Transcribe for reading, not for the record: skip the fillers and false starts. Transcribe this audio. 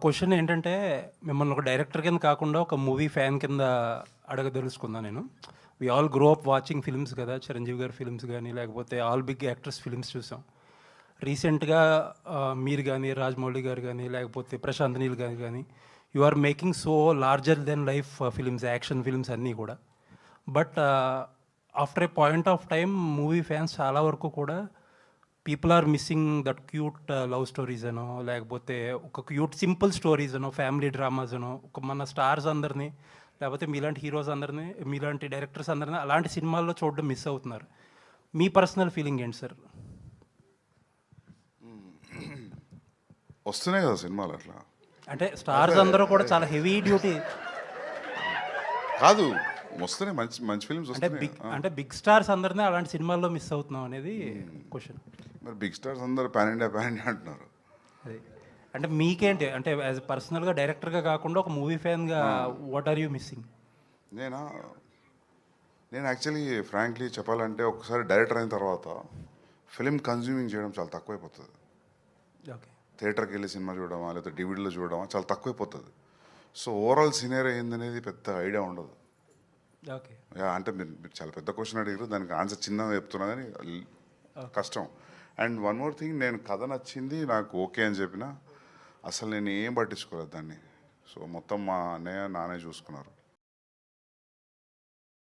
Question ఏంటంటే మిమ్మల్ని ఒక డైరెక్టర్ కింద కాకుండా ఒక మూవీ ఫ్యాన్ కింద అడగదలుచుకున్నాను నేను. We all grow up watching films కదా, చిరంజీవి గారి ఫిల్మ్స్ కానీ లేకపోతే ఆల్ బిగ్ యాక్టర్స్ ఫిల్మ్స్ చూసాం. రీసెంట్గా మీరు కానీ, రాజమౌళి గారు కానీ, లేకపోతే ప్రశాంత్ నీల్ గారు కానీ, you are making so larger than life films, action films అన్నీ కూడా. But after a point of time movie fans చాలా వరకు కూడా people are missing that cute love stories అనో, లేకపోతే ఒక క్యూట్ సింపుల్ స్టోరీస్ అనో, ఫ్యామిలీ డ్రామాస్ అనో, ఒక మన స్టార్స్ అందరినీ, లేకపోతే మీలాంటి హీరోస్ అందరినీ, మీలాంటి డైరెక్టర్స్ అందరినీ అలాంటి సినిమాల్లో చూడడం మిస్ అవుతున్నారు. మీ పర్సనల్ ఫీలింగ్ ఏంటి సార్? వస్తున్నాయి కదా సినిమాలు అట్లా. అంటే స్టార్స్ అందరూ కూడా చాలా హెవీ డ్యూటీ కాదు, వస్తున్నాయి మంచి మంచి ఫిల్మ్స్ వస్తున్నాయి. అంటే బిగ్ స్టార్స్ అందరినీ అలాంటి సినిమాల్లో మిస్ అవుతున్నాం అనేది క్వశ్చన్. మరి బిగ్ స్టార్స్ అందరు పాన్ ఇండియా అంటున్నారు. అదే అంటే మీకేంటి, అంటే యాజ్ పర్సనల్గా డైరెక్టర్గా కాకుండా ఒక మూవీ ఫ్యాన్గా వాట్ ఆర్ యూ మిస్సింగ్? నేను యాక్చువల్లీ ఫ్రాంక్లీ చెప్పాలంటే ఒకసారి డైరెక్టర్ అయిన తర్వాత ఫిలిం కన్జ్యూమింగ్ చేయడం చాలా తక్కువైపోతుంది. ఓకే, థియేటర్కి వెళ్ళి సినిమా చూడడమా లేకపోతే డివిడీలో చూడడమా చాలా తక్కువైపోతుంది. సో ఓవరాల్ సినేరియో ఏందనేది పెద్ద ఐడియా ఉండదు. ఓకే, అంటే మీరు చాలా పెద్ద క్వశ్చన్ అడిగారు, దానికి ఆన్సర్ చిన్నగా చెప్తున్నా కానీ కష్టం. అండ్ వన్ మోర్ థింగ్, నేను కథ నచ్చింది నాకు ఓకే అని చెప్పిన అసలు నేను ఏం పట్టించుకోలేదు దాన్ని. సో మొత్తం మా అన్నయ్య నానే చూసుకున్నారు.